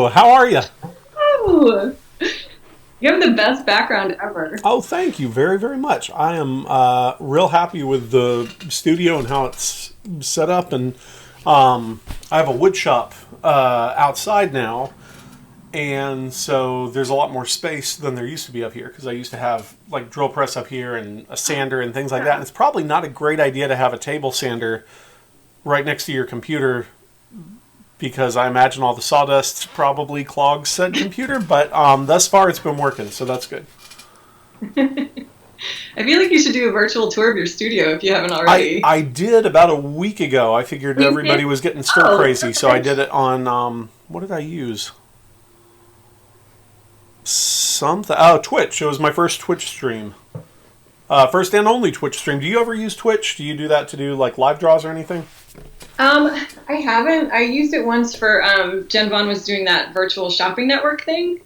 How are you? Oh, you have the best background ever. Oh, thank you very, very much. I am real happy with the studio and how it's set up. And I have a wood shop outside now. And so there's a lot more space than there used to be up here because I used to have like drill press up here and a sander and things like that. And it's probably not a great idea to have a table sander right next to your computer because I imagine all the sawdust probably clogs said computer. But thus far it's been working, so that's good. I feel like you should do a virtual tour of your studio if you haven't already. I did about a week ago. I figured everybody was getting stir crazy, so I did it on, what did I use? Twitch. It was my first Twitch stream. First and only Twitch stream. Do you ever use Twitch? Do you do that to do like live draws or anything? I haven't. I used it once for Jen Vaughn was doing that virtual shopping network thing,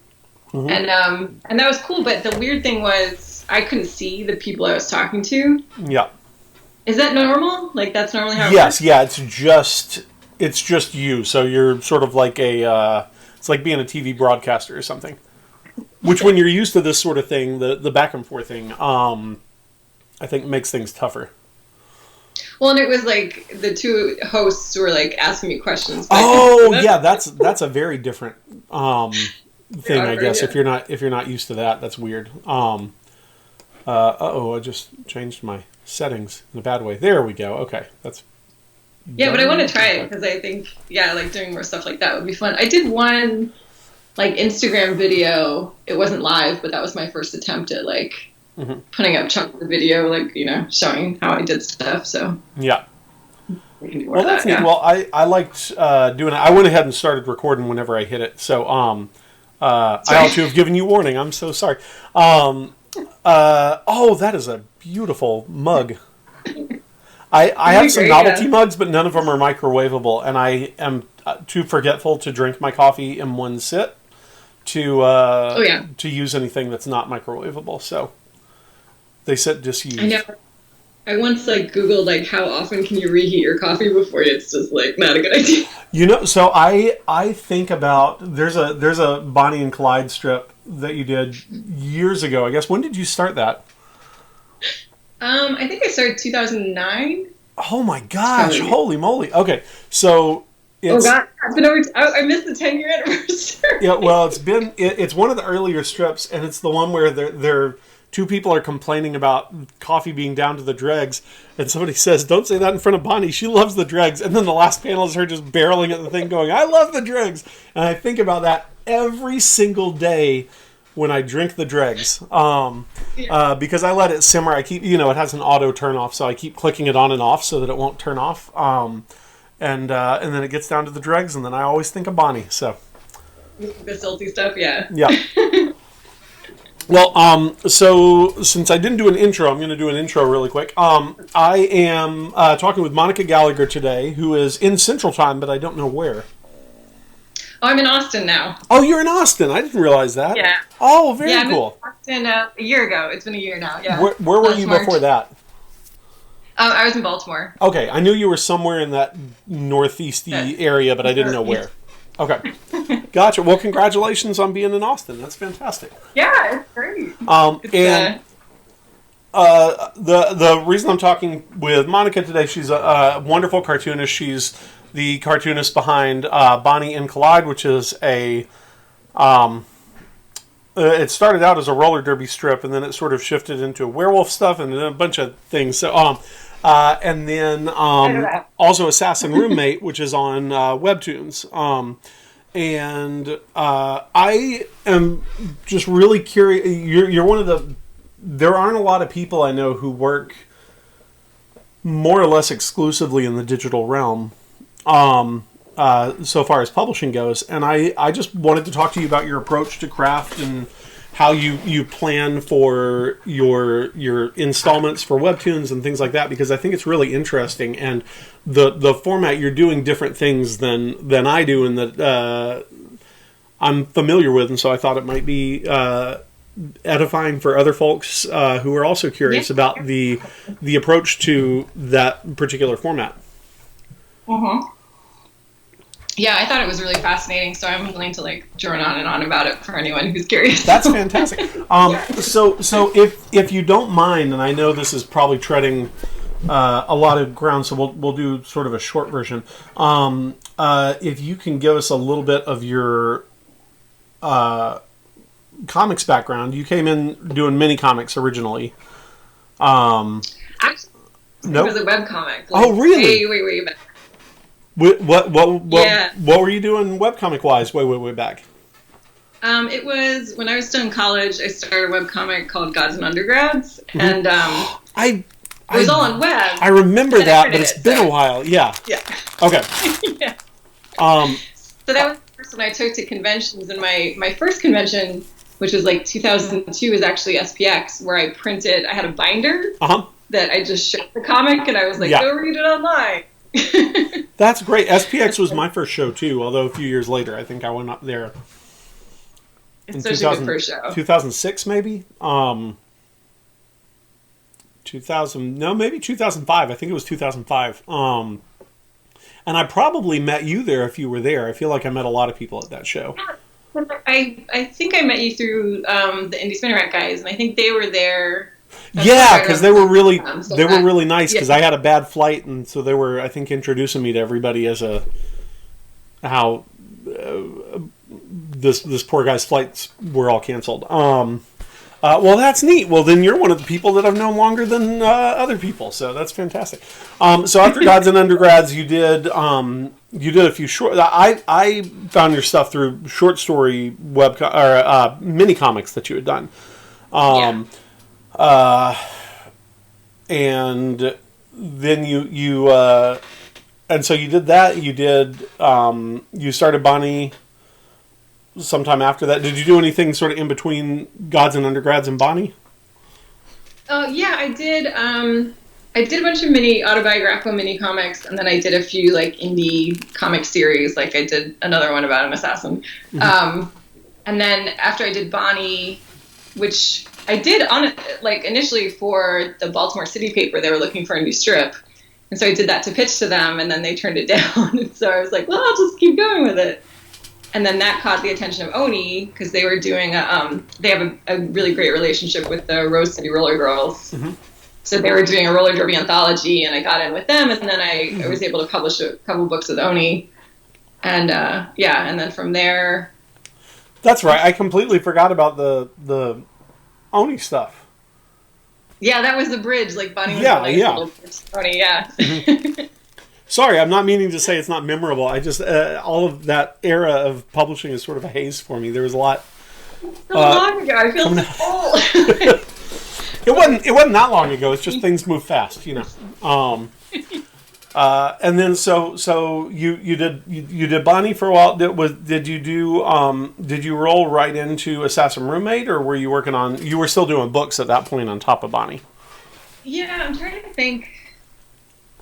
and that was cool. But the weird thing was I couldn't see the people I was talking to. Yeah. Is that normal? Like that's normally how it Yes, works? yeah, it's just you. So you're sort of like it's like being a TV broadcaster or something. Which when you're used to this sort of thing, the back and forth thing, I think makes things tougher. Well, and it was like the two hosts were like asking me questions. Oh, yeah, that's a very different thing, I guess. Yeah. If you're not used to that, that's weird. I just changed my settings in a bad way. There we go. Okay, that's. Yeah, but I want to try it because I think like doing more stuff like that would be fun. I did one like Instagram video. It wasn't live, but that was my first attempt at like putting up chunks of the video, like showing how I did stuff. So yeah. We can do Well, that's neat. Yeah. Well, I liked doing it. I went ahead and started recording whenever I hit it. So I ought to have given you warning. I'm so sorry. That is a beautiful mug. I have some novelty mugs, but none of them are microwavable, and I am too forgetful to drink my coffee in one sit to use anything that's not microwavable. So they said disuse. I know. I once Googled how often can you reheat your coffee before it's just not a good idea. So I think about there's a Bonnie and Clyde strip that you did years ago. I guess when did you start that? I think I started 2009. Oh my gosh! Holy moly! Okay, so it's been over. I missed the 10-year anniversary. Yeah, well, it's one of the earlier strips, and it's the one where they're two people are complaining about coffee being down to the dregs, and somebody says, "Don't say that in front of Bonnie. She loves the dregs." And then the last panel is her just barreling at the thing, going, "I love the dregs," and I think about that every single day when I drink the dregs, because I let it simmer. I keep, it has an auto turn off, so I keep clicking it on and off so that it won't turn off. And then it gets down to the dregs, and then I always think of Bonnie. So the salty stuff, yeah. Yeah. Well, so since I didn't do an intro, I'm going to do an intro really quick. I am talking with Monica Gallagher today, who is in Central Time, but I don't know where. Oh, I'm in Austin now. Oh, you're in Austin. I didn't realize that. Yeah. Oh, very cool. I've been in Austin a year ago. It's been a year now, yeah. Where were you before that? I was in Baltimore. Okay, I knew you were somewhere in that northeasty area, but I didn't know where. Okay. Gotcha. Well, congratulations on being in Austin. That's fantastic. Yeah, it's great. The reason I'm talking with Monica today, she's a wonderful cartoonist. She's the cartoonist behind Bonnie and Clyde, which is it started out as a roller derby strip, and then it sort of shifted into werewolf stuff and a bunch of things. So, and then also Assassin Roommate, which is on webtoons. And I am just really curious. You're one of the. There aren't a lot of people I know who work more or less exclusively in the digital realm. So far as publishing goes, and I just wanted to talk to you about your approach to craft and how you plan for your installments for webtoons and things like that, because I think it's really interesting, and the format you're doing different things than I do, and that I'm familiar with, and so I thought it might be edifying for other folks who are also curious about the approach to that particular format. yeah, I thought it was really fascinating, so I'm willing to like drone on and on about it for anyone who's curious. That's fantastic. So if you don't mind, and I know this is probably treading a lot of ground, so we'll do sort of a short version. If you can give us a little bit of your comics background. You came in doing mini comics originally. Actually, nope. It was a webcomic. Oh, really? Way back. What were you doing webcomic wise way back? It was when I was still in college. I started a webcomic called Gods and Undergrads, and it was all on web. I remember that, but it's been a while. Yeah. Yeah. Okay. Yeah. So that was the first one I took to conventions, and my first convention, which was like 2002, was actually SPX, where I had a binder that I just showed the comic, and I was like, go read it online. That's great. SPX was my first show too, although a few years later I think I went up there. It's such a good first show. 2006 maybe? 2005. I think it was 2005. And I probably met you there if you were there. I feel like I met a lot of people at that show. I think I met you through the Indie Spinner Rack guys, and I think they were there. Yeah, because they were really nice. Because I had a bad flight, and so they were, I think, introducing me to everybody as how this poor guy's flights were all canceled. Well, that's neat. Well, then you're one of the people that I've known longer than other people, so that's fantastic. So after Gods and Undergrads, you did a few short. I found your stuff through short story mini comics that you had done. And then you and so you did that. You did you started Bonnie sometime after that. Did you do anything sort of in between Gods and Undergrads and Bonnie? Yeah, I did. I did a bunch of autobiographical mini comics, and then I did a few like indie comic series. Like I did another one about an assassin. Mm-hmm. And then after I did Bonnie, which I did initially for the Baltimore City paper, they were looking for a new strip. And so I did that to pitch to them, and then they turned it down. And so I was like, well, I'll just keep going with it. And then that caught the attention of Oni, because they were doing they have a really great relationship with the Rose City Roller Girls. Mm-hmm. So they were doing a roller derby anthology, and I got in with them, and then I was able to publish a couple books with Oni. And and then from there... That's right. I completely forgot about the Oni stuff. Yeah, that was the bridge. Like Bonnie was Oni, Mm-hmm. Sorry, I'm not meaning to say it's not memorable. I just all of that era of publishing is sort of a haze for me. There was a lot. So long ago, I feel so old. It wasn't that long ago. It's just things move fast, you know. And then so you did Bonnie for a while. Did you roll right into Assassin Roommate, or were you working on? You were still doing books at that point on top of Bonnie. Yeah, I'm trying to think.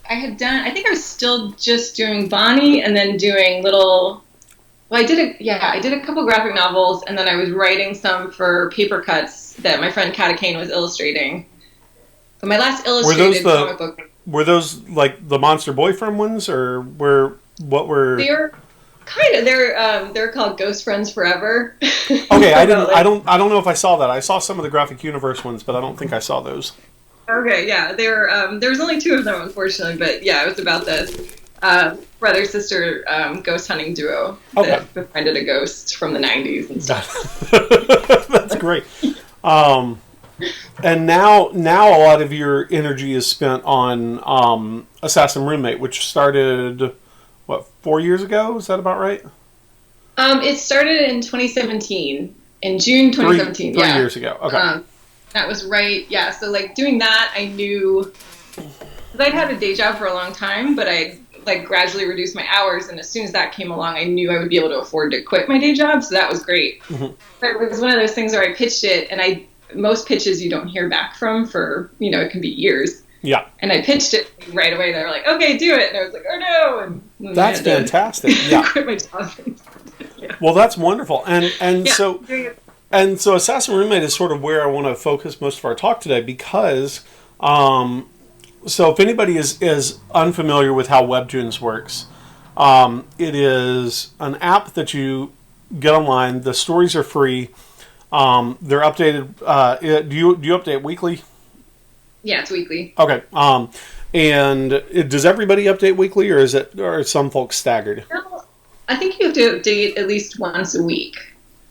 I think I was still just doing Bonnie, and then doing little. Well, I did a couple graphic novels, and then I was writing some for paper cuts that my friend Kata Kane was illustrating. But my last illustrated comic book. Were those like the Monster Boyfriend ones, or what were? They're kind of they're called Ghost Friends Forever. Okay, I don't know if I saw that. I saw some of the Graphic Universe ones, but I don't think I saw those. Okay, yeah, there was only 2 of them, unfortunately, but yeah, it was about this brother sister ghost hunting duo that befriended a ghost from the 90s and stuff. That's great. And now a lot of your energy is spent on Assassin Roommate, which started 4 years ago? Is that about right? It started in 2017, in June 2017. Three years ago. Okay. That was right. Yeah. So like doing that, I knew, because I'd had a day job for a long time, but I like gradually reduced my hours, and as soon as that came along, I knew I would be able to afford to quit my day job. So that was great. Mm-hmm. But it was one of those things where I pitched it, and most pitches you don't hear back from for, it can be years. Yeah. And I pitched it right away. They were like, okay, do it. And I was like, oh no. And that's fantastic. Yeah. Quit my job. Yeah. Well, that's wonderful. And so Assassin Roommate is sort of where I want to focus most of our talk today, because so if anybody is unfamiliar with how webtoons works, It is an app that you get online. The stories are free. They're updated. Do you update weekly? Yeah, it's weekly. Okay. Does everybody update weekly, or are some folks staggered? No, I think you have to update at least once a week.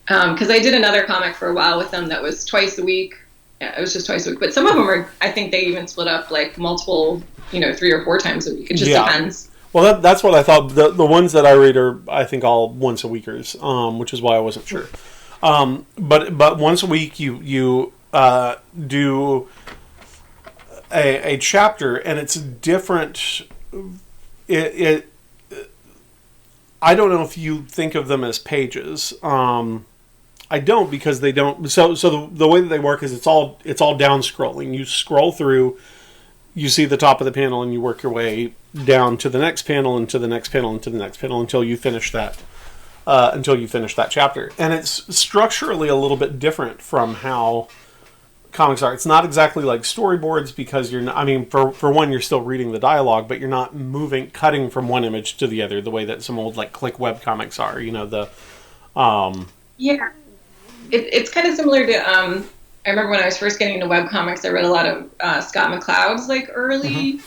Because I did another comic for a while with them that was twice a week. Yeah, it was just twice a week. But some of them are, I think they even split up like multiple, 3 or 4 times a week. It just depends. Well, that's what I thought. The ones that I read are, I think, all once a weekers, which is why I wasn't sure. But once a week you do a chapter, and it's different. I don't know if you think of them as pages. I don't, because they don't. So the way that they work is it's all down scrolling. You scroll through, you see the top of the panel, and you work your way down to the next panel, and to the next panel, and to the next panel until you finish that. Chapter, and it's structurally a little bit different from how comics are. It's not exactly like storyboards, because you're not, I mean, for one, you're still reading the dialogue, but you're not cutting from one image to the other the way that some old like click web comics are. Yeah. It's kind of similar to, I remember when I was first getting into webcomics, I read a lot of Scott McCloud's like early,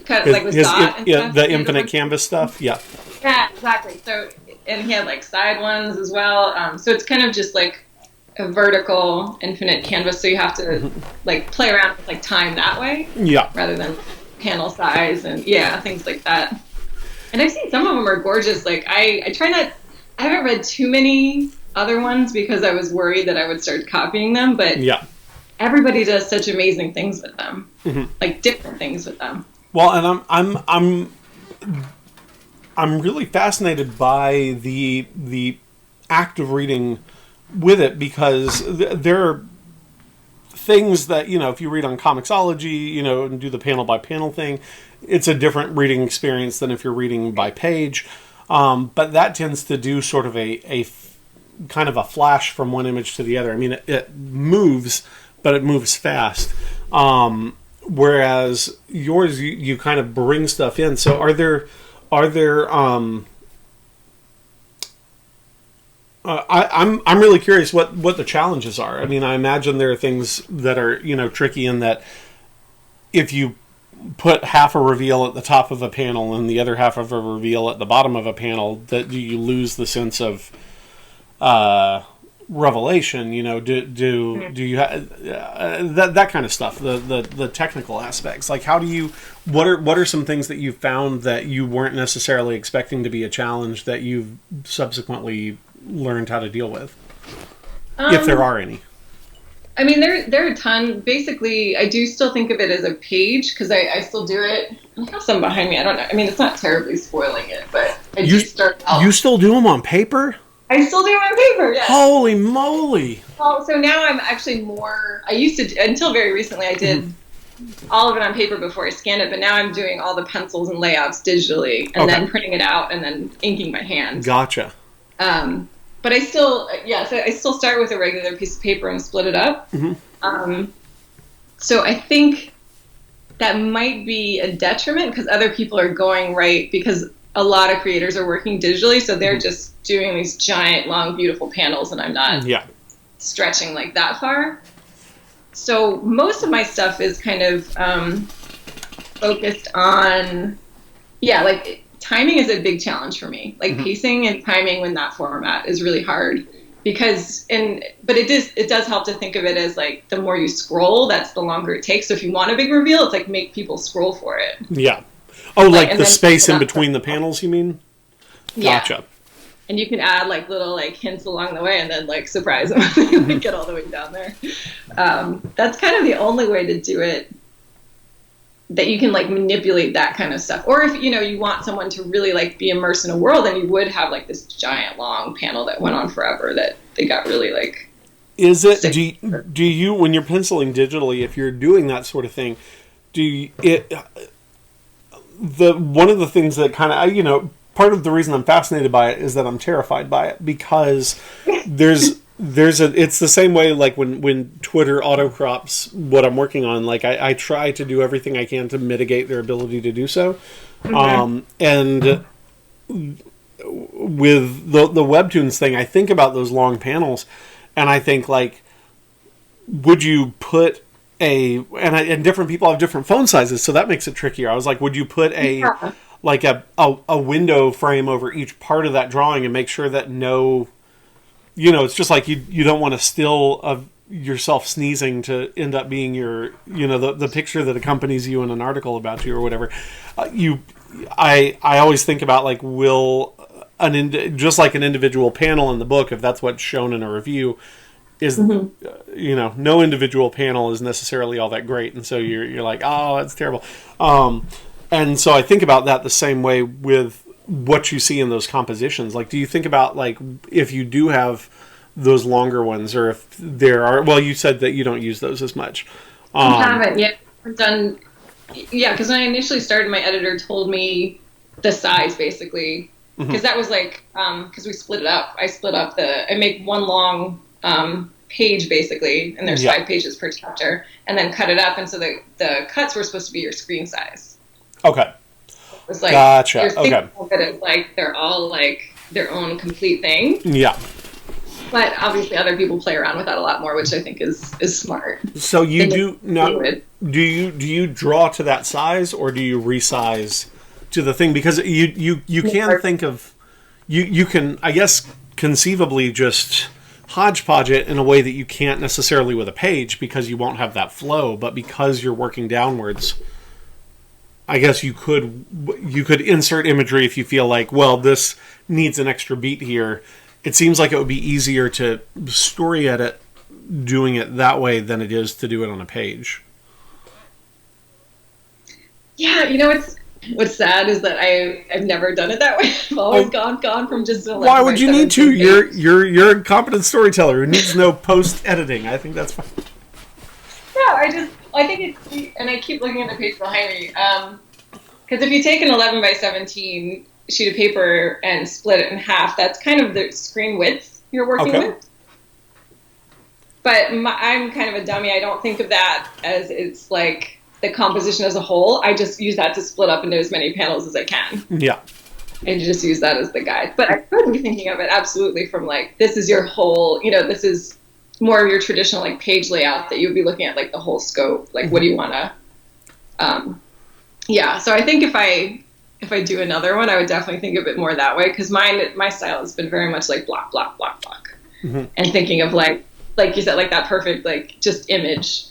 kind of like with Dot and stuff. The Infinite Canvas stuff, yeah. Yeah, exactly. So, and he had like side ones as well. So it's kind of just like a vertical infinite canvas. So you have to like play around with like time that way, yeah, rather than panel size and things like that. And I've seen some of them are gorgeous. Like I haven't read too many other ones because I was worried that I would start copying them, but everybody does such amazing things with them, like different things with them. Well, and I'm really fascinated by the act of reading with it, because there are things that, if you read on Comixology, and do the panel by panel thing, it's a different reading experience than if you're reading by page. But that tends to do sort of a kind of a flash from one image to the other. I mean, it moves, but it moves fast. Whereas yours, you kind of bring stuff in. So are there I'm really curious what the challenges are. I mean, I imagine there are things that are, tricky in that if you put half a reveal at the top of a panel and the other half of a reveal at the bottom of a panel, that you lose the sense of revelation. Do you that kind of stuff, the technical aspects, like what are some things that you found that you weren't necessarily expecting to be a challenge that you've subsequently learned how to deal with, if there are any? I mean, there are a ton. Basically, I do still think of it as a page, because I still do it. I have some behind me. I don't know. I mean, it's not terribly spoiling it, but you still do them on paper? I still do them on paper, yes. Holy moly! Well, so now I'm actually more. I used to, until very recently, I did all of it on paper before I scanned it, but now I'm doing all the pencils and layouts digitally, and then printing it out, and then inking by hand. Gotcha. But I still, so I still start with a regular piece of paper and split it up. So I think that might be a detriment, because other people are going because a lot of creators are working digitally, so they're just doing these giant, long, beautiful panels, and I'm not stretching like that far. So most of my stuff is kind of focused on, like, timing is a big challenge for me. Like pacing and timing in that format is really hard, because but it does help to think of it as like the more you scroll, that's the longer it takes. So if you want a big reveal, it's like make people scroll for it. Yeah. Oh, like the space in between the panels, you mean? Gotcha. Yeah. And you can add like little like hints along the way, and then like surprise them when they get all the way down there. That's kind of the only way to do it, that you can like manipulate that kind of stuff. Or if you want someone to really like be immersed in a world, then you would have like this giant long panel that went on forever that they got really like. Is it do you when you're penciling digitally, if you're doing that sort of thing, one of the things that kind of part of the reason I'm fascinated by it is that I'm terrified by it, because it's the same way like when Twitter autocrops what I'm working on. Like I try to do everything I can to mitigate their ability to do so. And with the webtoons thing, I think about those long panels, and I think like, would you put and different people have different phone sizes, so that makes it trickier. I was like, would you put like a window frame over each part of that drawing and make sure that it's just like you don't want to still of yourself sneezing to end up being your, the picture that accompanies you in an article about you or whatever. I always think about like, will just like an individual panel in the book, if that's what's shown in a review, is no individual panel is necessarily all that great, and so you're like, oh, that's terrible. And so I think about that the same way with what you see in those compositions. Like, do you think about like if you do have those longer ones, or if there are? Well, you said that you don't use those as much. I haven't yet. I've done. Yeah, because when I initially started, my editor told me the size basically, because that was like because we split it up. I make one long page basically, and there's 5 pages per chapter, and then cut it up, and so the cuts were supposed to be your screen size. Okay. It was like, gotcha. Okay. It's like they're all like their own complete thing. Yeah. But obviously, other people play around with that a lot more, which I think is smart. So you do you draw to that size, or do you resize to the thing? Because you can think of you can, I guess, conceivably just hodgepodge it in a way that you can't necessarily with a page, because you won't have that flow. But because you're working downwards, I guess you could insert imagery if you feel like, well, this needs an extra beat here. It seems like it would be easier to story edit doing it that way than it is to do it on a page. Yeah, what's sad is that I've never done it that way. I've always gone from just. Why would you need to? You're a competent storyteller who needs no post editing. I think that's fine. No, I think it's, and I keep looking at the page behind me, because if you take an 11 by 17 sheet of paper and split it in half, that's kind of the screen width you're working with. But I'm kind of a dummy. I don't think of that as it's like the composition as a whole. I just use that to split up into as many panels as I can. Yeah. And just use that as the guide. But I could be thinking of it absolutely from like, this is your whole, this is more of your traditional like page layout that you would be looking at like the whole scope. Like, what do you want to, so I think if I do another one, I would definitely think of it more that way, because my style has been very much like block, block, block, block. And thinking of like you said, like that perfect, like just image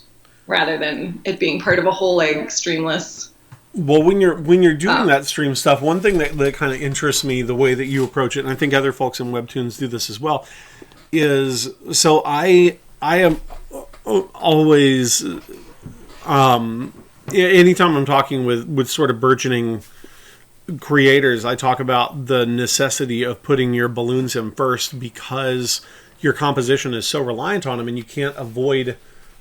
rather than it being part of a whole like streamless. Well, when you're doing that stream stuff, one thing that kind of interests me, the way that you approach it, and I think other folks in Webtoons do this as well, is so I am always anytime I'm talking with sort of burgeoning creators, I talk about the necessity of putting your balloons in first, because your composition is so reliant on them, and you can't avoid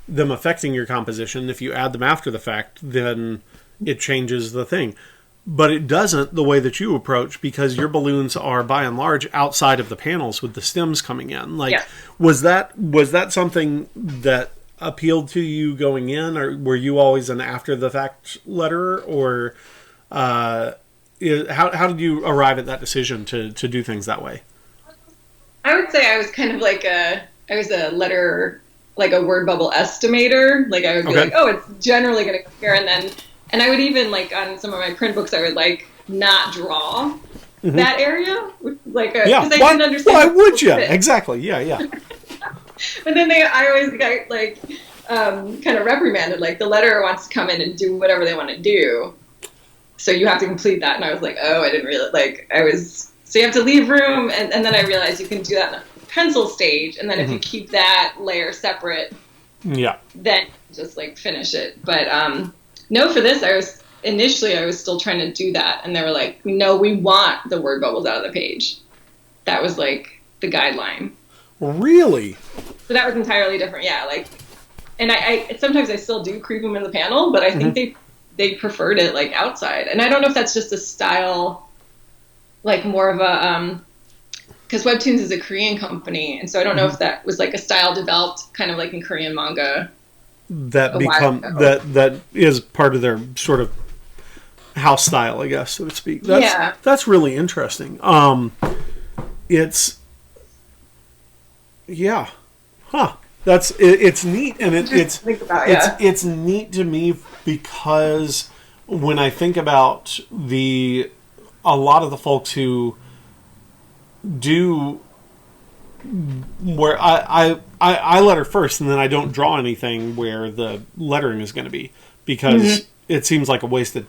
them affecting your composition. If you add them after the fact, then it changes the thing. But it doesn't the way that you approach, because your balloons are by and large outside of the panels with the stems coming in. Like, was that something that appealed to you going in, or were you always an after the fact letterer, or how did you arrive at that decision to do things that way? I would say I was kind of like I was a letter, like a word bubble estimator. Like I would be like, oh, it's generally going to go here, and I would even like on some of my print books, I would like not draw that area, like because I didn't understand. Why would you? Exactly. Yeah. But then I always got like kind of reprimanded. Like the letterer wants to come in and do whatever they want to do, so you have to complete that. And I was like, oh, I didn't really like. So you have to leave room, and then I realized you can do that in a pencil stage, and then if you keep that layer separate, then just like finish it. But no, for this, I was still trying to do that, and they were like, no, we want the word bubbles out of the page. That was like the guideline. Really? So that was entirely different. Yeah, like, and I sometimes I still do creep them in the panel, but I think they preferred it like outside, and I don't know if that's just a style. Like more of a, because Webtoons is a Korean company, and so I don't know if that was like a style developed kind of like in Korean manga. That is part of their sort of house style, I guess, so to speak. That's really interesting. It's yeah, huh? It's neat, and it's neat to me because when I think about a lot of the folks who do where I letter first and then I don't draw anything where the lettering is going to be because it seems like a waste of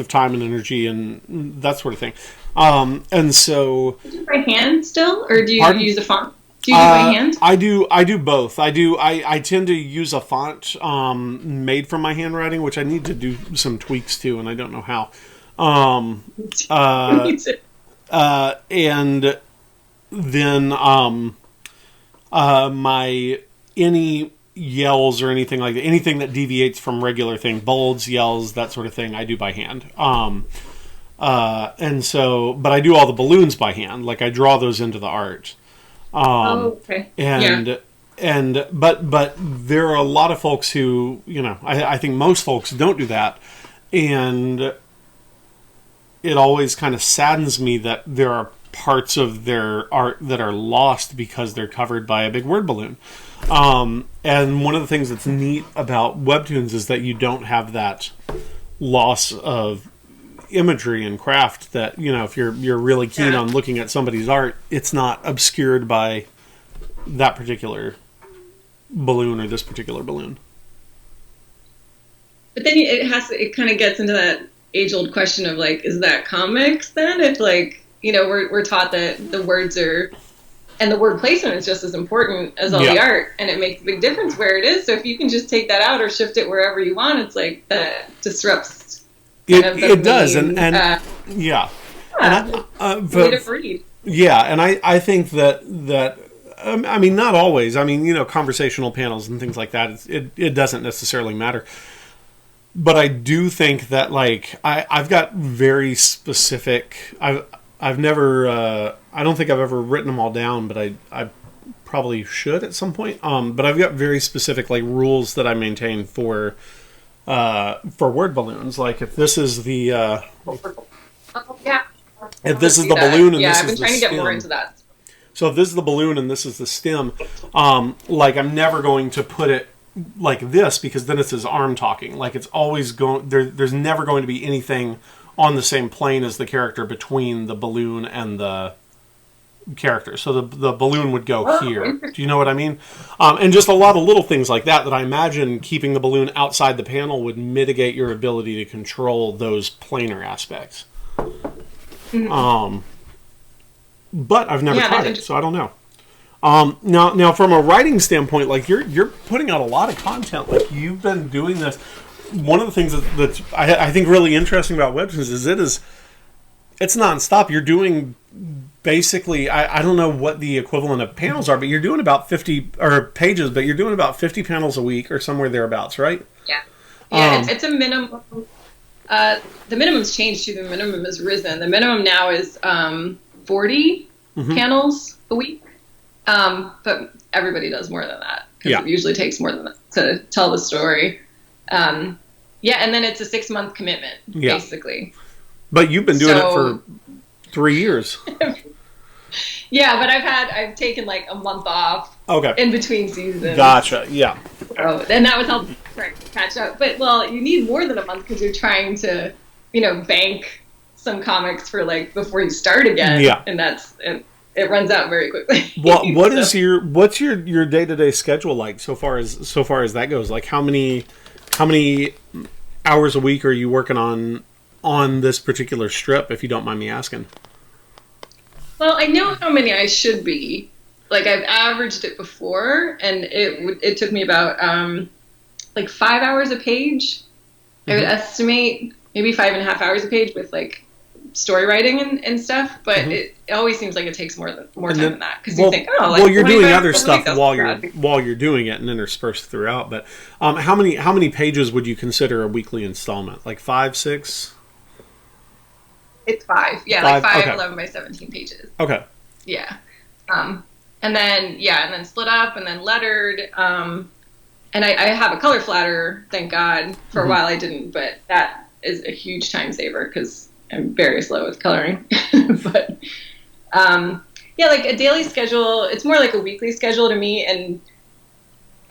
time and energy and that sort of thing. And so, do you do by hand still, or do you use a font? Do you do by hand? I do both. I tend to use a font made from my handwriting, which I need to do some tweaks to, and I don't know how. And then my any yells or anything like that, anything that deviates from regular thing, bolds, yells, that sort of thing, I do by hand. And so, but I do all the balloons by hand. Like I draw those into the art. Okay. But there are a lot of folks who, I think most folks don't do that, and it always kind of saddens me that there are parts of their art that are lost because they're covered by a big word balloon. And one of the things that's neat about webtoons is that you don't have that loss of imagery and craft that, if you're really keen on looking at somebody's art, it's not obscured by that particular balloon or this particular balloon. But then it kind of gets into that age-old question of like, is that comics then? If like, we're taught that the words are, and the word placement is just as important as all the art, and it makes a big difference where it is. So if you can just take that out or shift it wherever you want, it's like that disrupts. It does, and way to read. Yeah, and I think that I mean, not always. I mean, conversational panels and things like that. It doesn't necessarily matter. But I do think that, like, I've got very specific. I've never. I don't think I've ever written them all down, but I probably should at some point. But I've got very specific like rules that I maintain for word balloons. Like if this is the if this is the balloon and this is the stem. Yeah, I've been trying to get more into that. So if this is the balloon and this is the stem, like I'm never going to put it like this because then it's his arm talking. Like it's always going there's never going to be anything on the same plane as the character between the balloon and the character. So the balloon would go here. Do you know what I mean? And just a lot of little things like that I imagine keeping the balloon outside the panel would mitigate your ability to control those planar aspects. Mm-hmm. But I've never tried it, so I don't know. Now from a writing standpoint, like you're putting out a lot of content. Like you've been doing this. One of the things that's I think really interesting about webtoons is it's nonstop. You're doing basically I don't know what the equivalent of panels are, but you're doing about 50 or pages, but you're doing about 50 panels a week or somewhere thereabouts, right? Yeah. It's a minimum. The minimum's changed too. The minimum has risen. The minimum now is 40 panels a week. But everybody does more than that because it usually takes more than that to tell the story. And then it's a 6-month commitment, basically. But you've been doing it for 3 years. Yeah, but I've taken like a month off in between seasons. Gotcha, yeah. So, and that was helping catch up. But, you need more than a month because you're trying to, bank some comics for like before you start again. Yeah. And it runs out very quickly. What's your day-to-day schedule like so far as that goes? Like how many hours a week are you working on this particular strip, if you don't mind me asking? Well, I know how many I should be. Like I've averaged it before, and it took me about 5 hours a page. I would estimate maybe 5.5 hours a page with like story writing and stuff, but it always seems like it takes more time than that because you think, you're doing other stuff while you're doing it and interspersed throughout. But how many pages would you consider a weekly installment? Like 5, 6? It's 5. Yeah, 5, like 5, 11 by 17 pages. Okay. Yeah. And then split up and then lettered. And I have a color flatter, thank God. For a while I didn't, but that is a huge time saver because I'm very slow with coloring. But yeah, like a daily schedule, it's more like a weekly schedule to me. And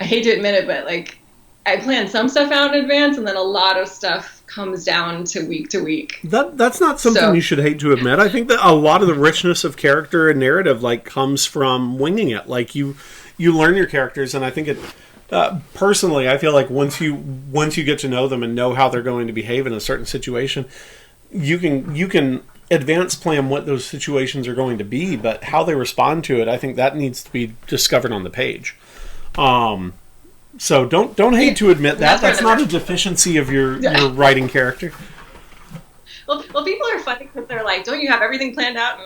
I hate to admit it, but like I plan some stuff out in advance, and then a lot of stuff comes down to week. That's not something you should hate to admit. I think that a lot of the richness of character and narrative like comes from winging it. Like you learn your characters, and I think it. Personally, I feel like once you get to know them and know how they're going to behave in a certain situation, you can advance plan what those situations are going to be, but how they respond to it, I think that needs to be discovered on the page. So don't hate to admit that. That's not a deficiency of your writing character. Well, people are funny because they're like, "Don't you have everything planned out?"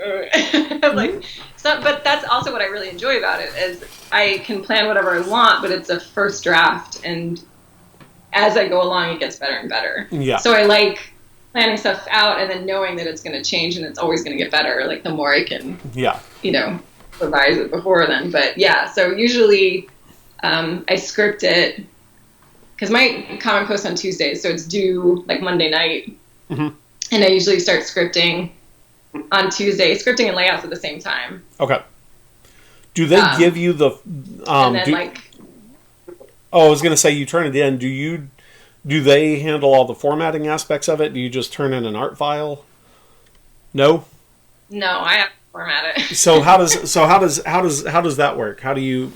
I'm like, but that's also what I really enjoy about it is I can plan whatever I want, but it's a first draft, and as I go along, it gets better and better. Yeah. So I like planning stuff out and then knowing that it's going to change and it's always going to get better. Like the more I can, revise it before then. But yeah, so usually I script it because my comic posts on Tuesdays, so it's due like Monday night, and I usually start scripting on Tuesday, scripting and layouts at the same time. Okay. Do they give you the? And then I was going to say you turn it in. Do they handle all the formatting aspects of it? Do you just turn in an art file? No. No, I have to format it. So how does that work? How do you?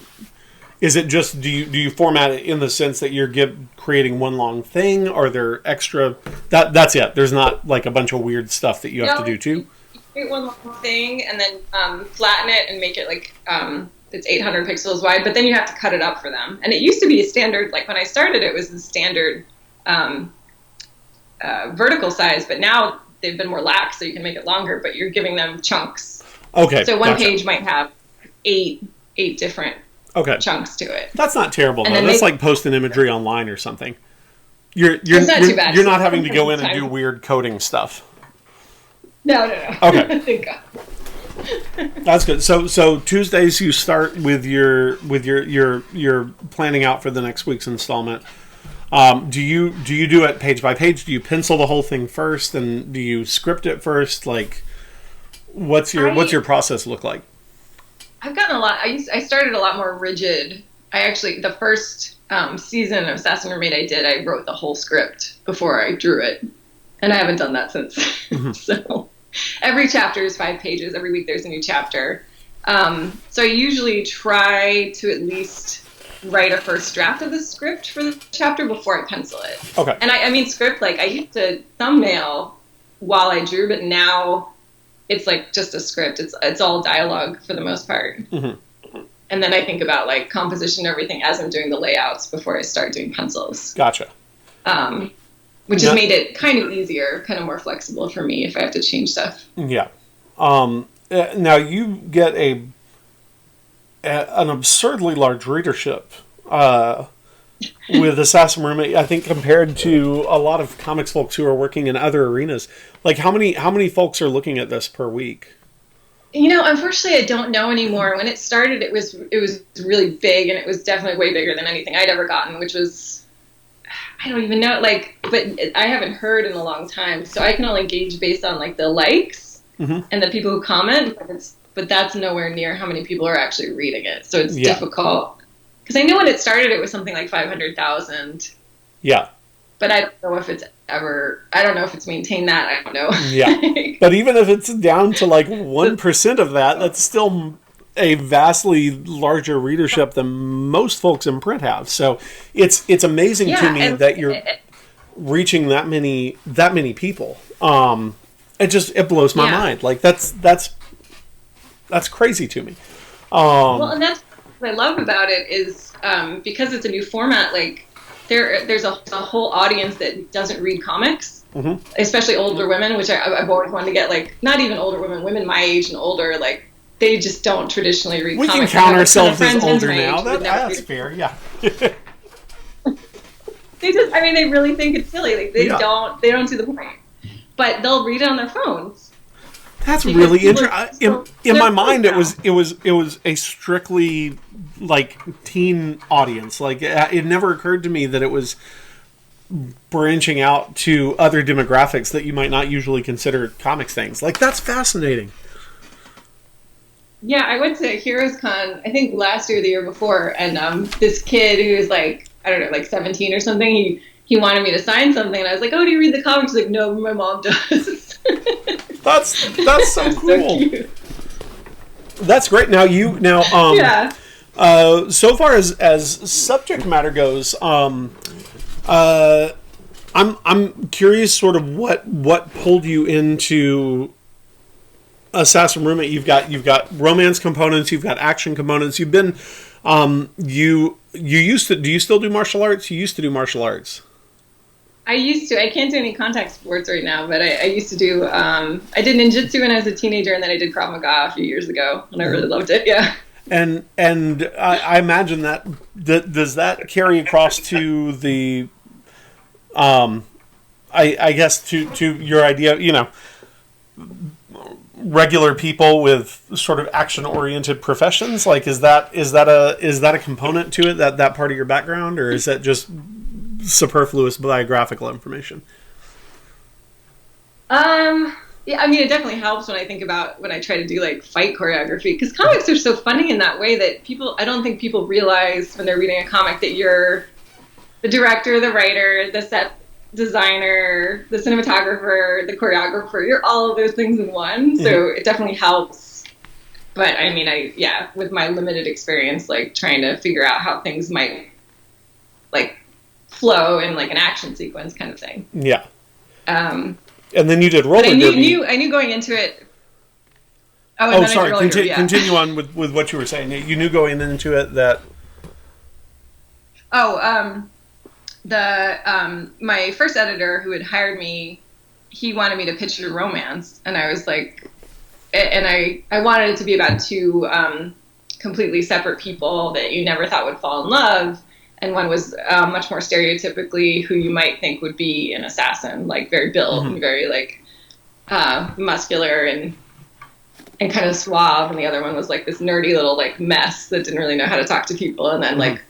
Is it just do you format it in the sense that you're creating one long thing? Are there extra? That's it. There's not like a bunch of weird stuff that you have to do too. You create one long thing and then flatten it and make it like it's 800 pixels wide. But then you have to cut it up for them. And it used to be a standard. Like when I started, it was the standard vertical size. But now they've been more lax, so you can make it longer. But you're giving them chunks. Okay. So one page might have eight different. Chunks to it. That's not terrible though. That's like posting imagery online or something. You're not too bad. You're not having to go in and do weird coding stuff. No. Okay. Thank God. That's good. So Tuesdays you start with your planning out for the next week's installment. Do you do it page by page? Do you pencil the whole thing first, and do you script it first? Like, what's your process look like? I've gotten a lot. I started a lot more rigid. The first season of Assassin Mermaid I wrote the whole script before I drew it, and I haven't done that since. So every chapter is 5 pages. Every week there's a new chapter. So I usually try to at least write a first draft of the script for the chapter before I pencil it. Okay. And I mean script, like I used to thumbnail while I drew, but now it's like just a script. It's all dialogue for the most part. Mm-hmm. And then I think about like composition and everything as I'm doing the layouts before I start doing pencils. Gotcha. Which has made it kind of easier, kind of more flexible for me if I have to change stuff. Yeah. Now you get an absurdly large readership with Assassin Mermaid, I think, compared to a lot of comics folks who are working in other arenas. Like, how many folks are looking at this per week? Unfortunately, I don't know anymore. When it started, it was really big, and it was definitely way bigger than anything I'd ever gotten, which was, I don't even know, but I haven't heard in a long time, so I can only gauge based on, like, the likes and the people who comment, but that's nowhere near how many people are actually reading it, so it's difficult. Because I know when it started, it was something like 500,000. Yeah. But I don't know if it's maintained that. I don't know. Yeah. But even if it's down to like 1% of that, that's still a vastly larger readership than most folks in print have. So it's amazing to me that you're reaching that many people. It blows my mind. Like that's crazy to me. Well, and that's what I love about it is because it's a new format, like there's a whole audience that doesn't read comics, especially older women, which I've always wanted to get, like, not even older women my age and older, like, they just don't traditionally read comics. We can count ourselves as older now. That's fair, yeah. They really think it's silly. Like, they don't see the point. But they'll read it on their phones. That's really interesting. In my mind, it was a strictly like teen audience. Like, it never occurred to me that it was branching out to other demographics that you might not usually consider comics things. Like, that's fascinating. Yeah, I went to Heroes Con, I think last year or the year before, and this kid who was like, I don't know, like 17 or something, he wanted me to sign something, and I was like, oh, do you read the comics? He's like, no, my mom does. That's so cool. So cute. That's great. Yeah. So far as subject matter goes, I'm curious sort of what pulled you into Assassin Roommate. You've got romance components, you've got action components. You've been you used to, do you still do martial arts? You used to do martial arts. I used to. I can't do any contact sports right now, but I used to do. I did ninjutsu when I was a teenager, and then I did Krav Maga a few years ago, and I really loved it. Yeah. And I imagine that does that carry across to the, I guess to your idea, regular people with sort of action oriented professions. Like, is that a component to it, that part of your background, or is that just superfluous biographical information? Yeah, I mean, it definitely helps when I try to do like fight choreography, because comics are so funny in that way that I don't think people realize when they're reading a comic that you're the director, the writer, the set designer, the cinematographer, the choreographer. You're all of those things in one. So it definitely helps. But I mean, with my limited experience, like trying to figure out how things might like flow in like an action sequence kind of thing. Yeah. And then you did roller derby. I knew going into it. Sorry. Continue on with what you were saying. You knew going into it that. My first editor who had hired me, he wanted me to pitch a romance, and I was like, and I wanted it to be about two completely separate people that you never thought would fall in love. And one was much more stereotypically who you might think would be an assassin, like very built and very like muscular and kind of suave. And the other one was like this nerdy little like mess that didn't really know how to talk to people. And then like,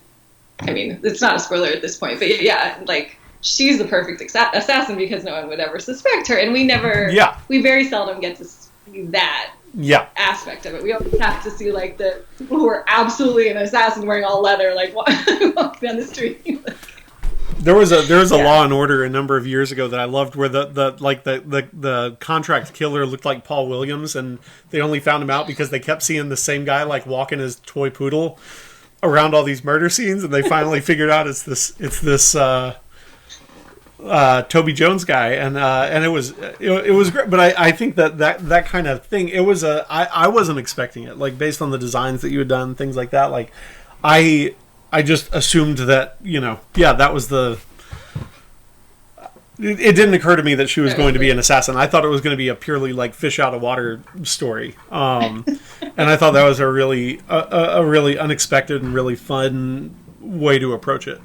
I mean, it's not a spoiler at this point, but yeah, like she's the perfect assassin because no one would ever suspect her. And we very seldom get to see that aspect of it. We always have to see like the people who are absolutely an assassin wearing all leather, like walking down the street. There was a Law and Order a number of years ago that I loved, where the contract killer looked like Paul Williams, and they only found him out because they kept seeing the same guy like walking his toy poodle around all these murder scenes, and they finally figured out it's this Toby Jones guy, and it was great. But I think that kind of thing, I wasn't expecting it, like based on the designs that you had done, things like that. Like I just assumed that that was the. It didn't occur to me that she was going to be an assassin. I thought it was going to be a purely like fish out of water story, and I thought that was a really unexpected and really fun way to approach it.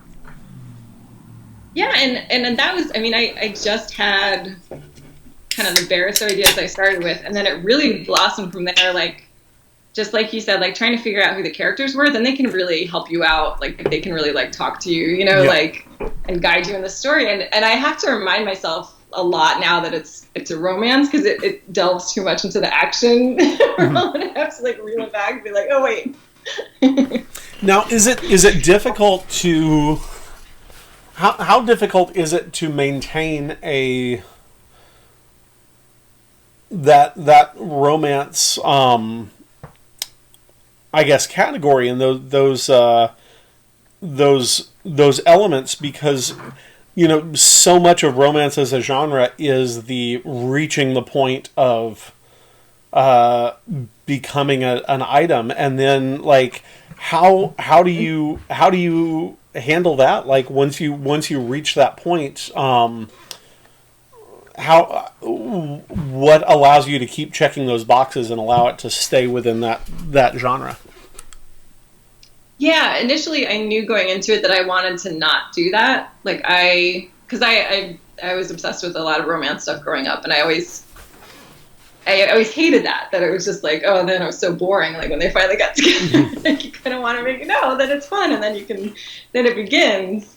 Yeah, and that was, I mean, I just had kind of the barest ideas I started with, and then it really blossomed from there, like, just like you said, like, trying to figure out who the characters were, then they can really help you out, like, they can really, like, talk to you, like, and guide you in the story, and I have to remind myself a lot now that it's a romance, because it delves too much into the action realm, and I have to, like, reel it back and be like, oh, wait. Now, is it difficult to... How difficult is it to maintain that romance, I guess, category and those elements, because so much of romance as a genre is the reaching the point of becoming an item, and then like how do you handle that, like once you reach that point, what allows you to keep checking those boxes and allow it to stay within that genre? Yeah, initially I knew going into it that I wanted to not do that, like because I was obsessed with a lot of romance stuff growing up, and I always hated that it was just like, oh, then it was so boring, like when they finally got together. Like, you kind of want to make it know that it's fun, and then it begins.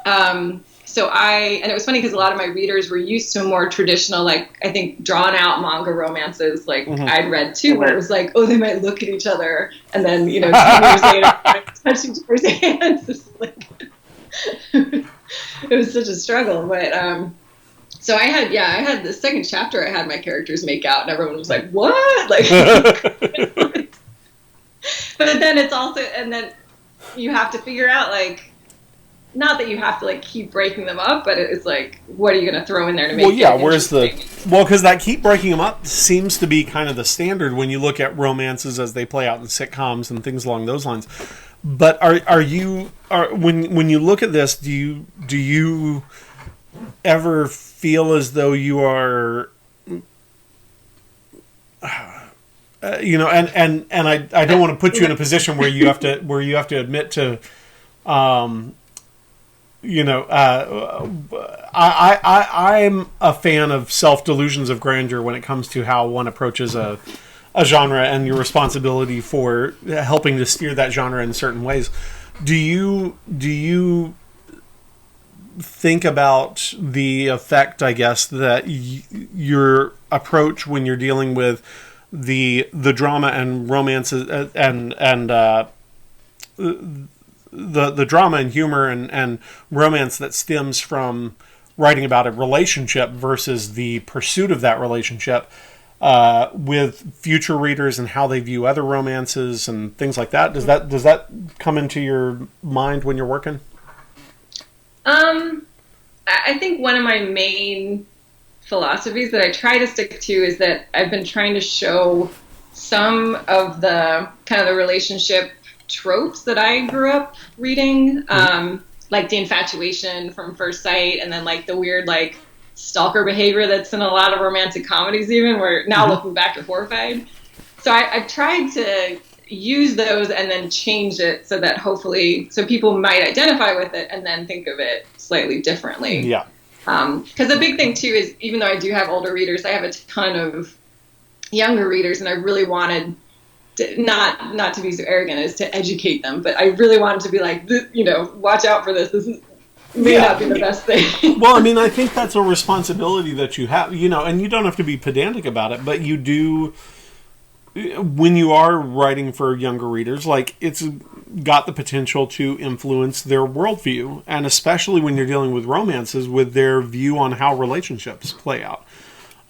So and it was funny because a lot of my readers were used to more traditional, like, I think, drawn out manga romances, like I'd read too, where it was like, oh, they might look at each other, and then, 10 years later, touch each other's hands. It's like, it was such a struggle, but, so I had the second chapter, I had my characters make out, and everyone was like, what? Like, but then it's also, and then you have to figure out, like, not that you have to, like, keep breaking them up, but it's like, what are you going to throw in there to make because that keep breaking them up seems to be kind of the standard when you look at romances as they play out in sitcoms and things along those lines. But when you look at this, do you ever feel as though you are, and I don't want to put you in a position where you have to admit to, I'm a fan of self-delusions of grandeur when it comes to how one approaches a genre and your responsibility for helping to steer that genre in certain ways. Do you think about the effect, I guess, that your approach when you're dealing with the drama and romances and the drama and humor and romance that stems from writing about a relationship versus the pursuit of that relationship with future readers and how they view other romances and things like that? Does that come into your mind when you're working? I think one of my main philosophies that I try to stick to is that I've been trying to show some of the kind of the relationship tropes that I grew up reading, like the infatuation from first sight, and then like the weird like stalker behavior that's in a lot of romantic comedies, even where now looking back you're horrified. So I've tried to use those and then change it so that hopefully people might identify with it and then think of it slightly differently. Yeah. Because the big thing too is, even though I do have older readers, I have a ton of younger readers, and I really wanted to, not to be so arrogant as to educate them, but I really wanted to be like, watch out for this. This may not be the best thing. Well, I mean, I think that's a responsibility that you have, and you don't have to be pedantic about it, but you do. When you are writing for younger readers, like, it's got the potential to influence their worldview, and especially when you're dealing with romances, with their view on how relationships play out.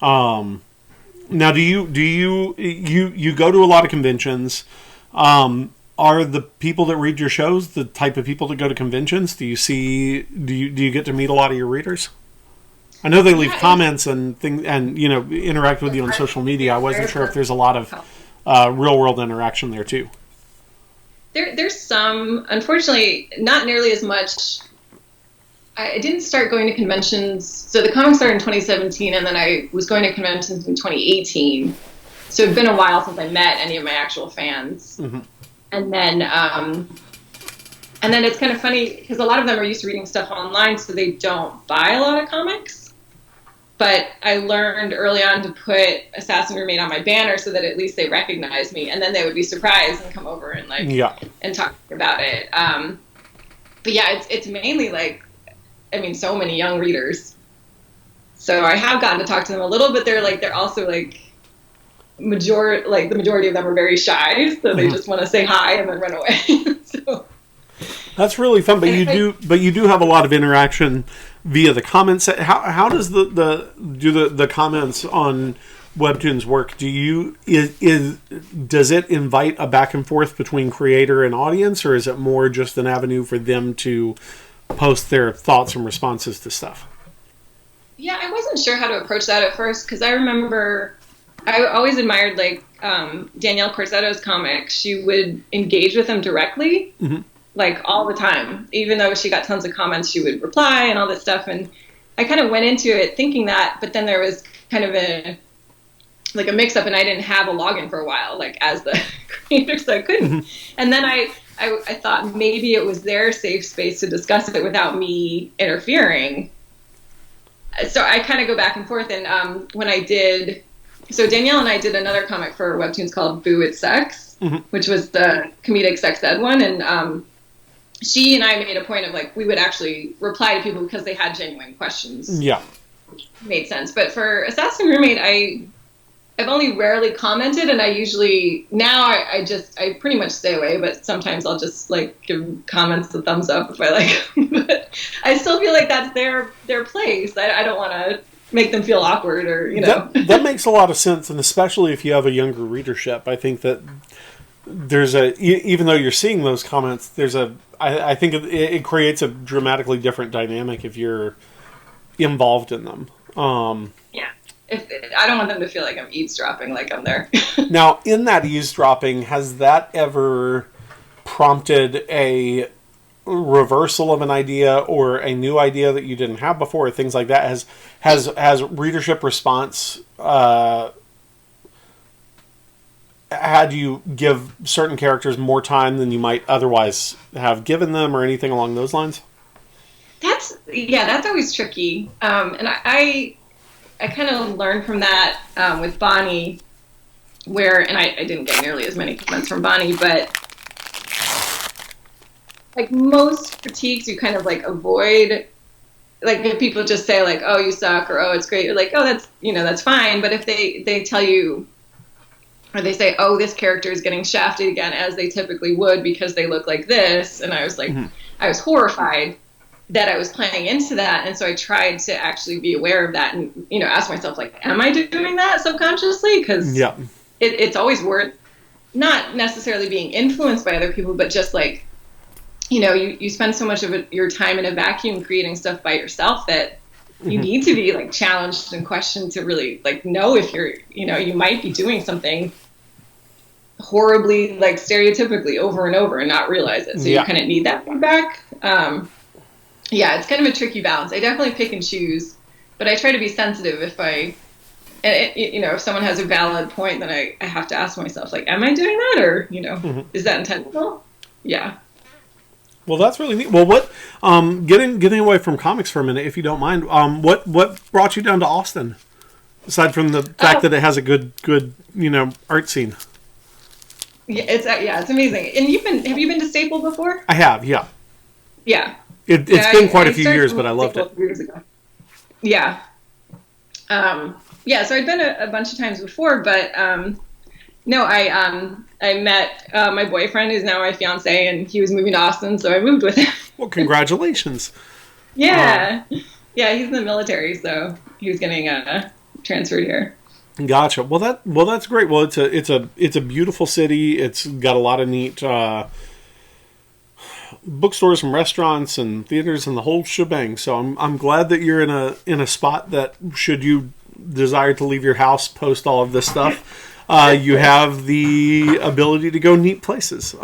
Now, do you go to a lot of conventions? Are the people that read your shows the type of people that go to conventions? Do you get to meet a lot of your readers? I know they leave comments and things, and interact with you on social media. I wasn't sure if there's a lot of real world interaction there too. There's some, unfortunately, not nearly as much. I didn't start going to conventions. So the comic started in 2017, and then I was going to conventions in 2018. So it'd been a while since I met any of my actual fans. Mm-hmm. And then it's kind of funny because a lot of them are used to reading stuff online, so they don't buy a lot of comics. But I learned early on to put Assassin Roommate on my banner so that at least they recognize me, and then they would be surprised and come over and and talk about it. But yeah, it's mainly so many young readers. So I have gotten to talk to them a little, but they're also the majority of them are very shy, so they just want to say hi and then run away. So that's really fun, but you do have a lot of interaction via the comments. How does the comments on Webtoons work? Does it invite a back and forth between creator and audience, or is it more just an avenue for them to post their thoughts and responses to stuff? Yeah, I wasn't sure how to approach that at first, because I remember I always admired Danielle Corsetto's comics. She would engage with them directly. Mm-hmm. All the time. Even though she got tons of comments, she would reply and all this stuff. And I kind of went into it thinking that, but then there was kind of a mix-up, and I didn't have a login for a while, as the creator, so I couldn't. Mm-hmm. And then I thought maybe it was their safe space to discuss it without me interfering. So I kind of go back and forth. And when I did, so Danielle and I did another comic for Webtoons called Boo It's Sex, mm-hmm. which was the comedic sex ed one. And she and I made a point of like, we would actually reply to people because they had genuine questions. Yeah. Made sense. But for Assassin Roommate, I've only rarely commented, and I usually, now I pretty much stay away, but sometimes I'll just like give comments a thumbs up if I like them. But I still feel like that's their place. I don't want to make them feel awkward or, you know. That makes a lot of sense, and especially if you have a younger readership, I think that there's even though you're seeing those comments, I think it creates a dramatically different dynamic if you're involved in them. Yeah. I don't want them to feel like I'm eavesdropping, like I'm there. Now, in that eavesdropping, has that ever prompted a reversal of an idea or a new idea that you didn't have before, or things like that? Has readership response had you give certain characters more time than you might otherwise have given them, or anything along those lines? That's always tricky. And I kind of learned from that with Bonnie, and I didn't get nearly as many comments from Bonnie, but like most critiques, you kind of like avoid, like if people just say like, oh, you suck, or oh, it's great, you're like, oh, that's fine. But if they tell you, or they say, oh, this character is getting shafted again, as they typically would because they look like this, and I was like, I was horrified that I was playing into that, and so I tried to actually be aware of that and, you know, ask myself, like, am I doing that subconsciously? Because it's always worth not necessarily being influenced by other people, but just like, you know, you spend so much of your time in a vacuum creating stuff by yourself that you need to be like challenged and questioned to really like know if you're, you know, you might be doing something horribly like stereotypically over and over and not realize it. So you kind of need that feedback. Yeah, it's kind of a tricky balance. I definitely pick and choose, but I try to be sensitive if someone has a valid point, then I have to ask myself, like, am I doing that? Or, you know, is that intentional? Yeah. Well, that's really neat. Well, what, getting away from comics for a minute, if you don't mind, what brought you down to Austin? Aside from the fact that it has a good, you know, art scene. Yeah, it's amazing. And have you been to Staple before? I have, yeah. Yeah. It's been quite a few years, but I loved it. Years ago. Yeah. So I'd been a bunch of times before, but no, I met my boyfriend, who's now my fiance, and he was moving to Austin, so I moved with him. Well, congratulations. Yeah. Yeah, he's in the military, so he was getting transferred here. Gotcha. Well, that's great. Well, it's a beautiful city. It's got a lot of neat bookstores and restaurants and theaters and the whole shebang. So I'm glad that you're in a spot that, should you desire to leave your house post all of this stuff, you have the ability to go neat places.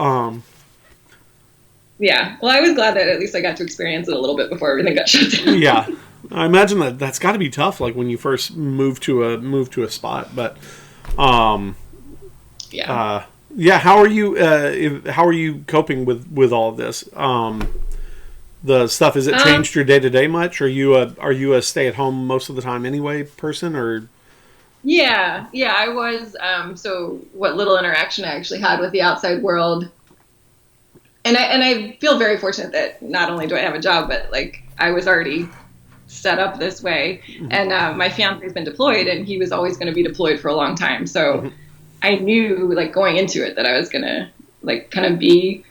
Yeah. Well, I was glad that at least I got to experience it a little bit before everything got shut down. Yeah. I imagine that's got to be tough, like when you first move to a spot. But how are you coping with all of this? The stuff, has it changed your day to day much? Are you a stay at home most of the time anyway person, or? Yeah, I was. So what little interaction I actually had with the outside world, and I feel very fortunate that not only do I have a job, but like I was already set up this way, and my fiance's been deployed, and he was always going to be deployed for a long time, so I knew like going into it that I was going to like kind of be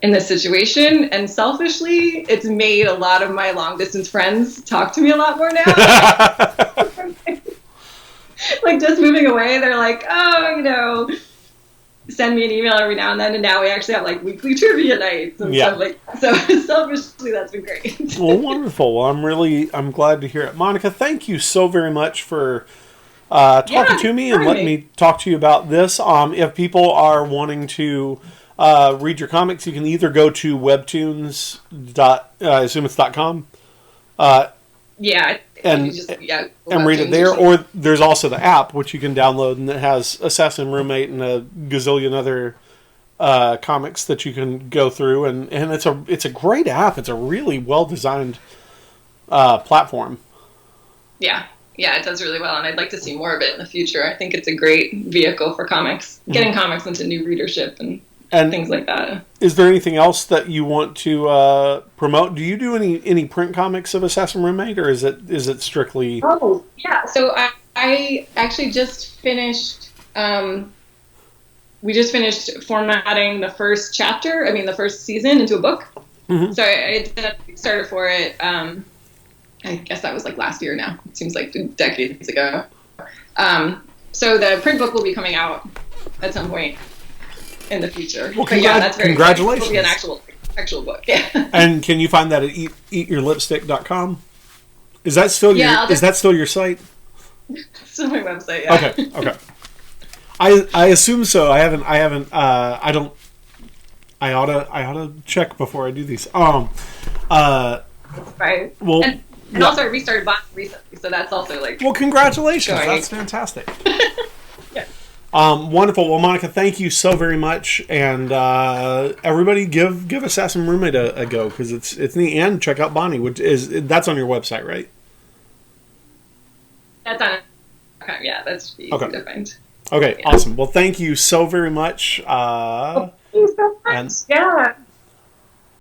in this situation, and selfishly it's made a lot of my long distance friends talk to me a lot more now. Like just moving away, they're like, oh, you know, send me an email every now and then, and now we actually have like weekly trivia nights and stuff like that. So selfishly that's been great. Well, wonderful. Well, I'm glad to hear it. Monica, thank you so very much for talking to me and letting me talk to you about this. If people are wanting to read your comics, you can either go to webtoons. I assume it's .com. And read it there, or there's also the app which you can download, and it has Assassin Roommate and a gazillion other comics that you can go through, and it's a great app. It's a really well designed platform. Yeah, it does really well, and I'd like to see more of it in the future. I think it's a great vehicle for comics, getting comics into new readership and And things like that. Is there anything else that you want to promote? Do you do any print comics of Assassin Roommate, or is it strictly? Oh yeah, so I actually just finished. We just finished formatting the first chapter. I mean, the first season into a book. Mm-hmm. So I did a Kickstarter for it. I guess that was like last year now. It seems like decades ago. So the print book will be coming out at some point in the future. Well, that's very congratulations. It'll be an actual book. Yeah. And can you find that at eatyourlipstick.com? Is that still is that still your site? It's still my website. Yeah. Okay. I assume so. I ought to check before I do these. Right. Well, and also I restarted buying recently, so that's also like. Well, congratulations! That's fantastic. Yeah. Wonderful. Well, Monica, thank you so very much, and everybody give Assassin Roommate a go, because it's neat. And check out Bonnie, that's on your website, right? That's on. Okay, yeah, that's easy to find. Okay, awesome. Well, thank you so very much. Thank you so much. Yeah.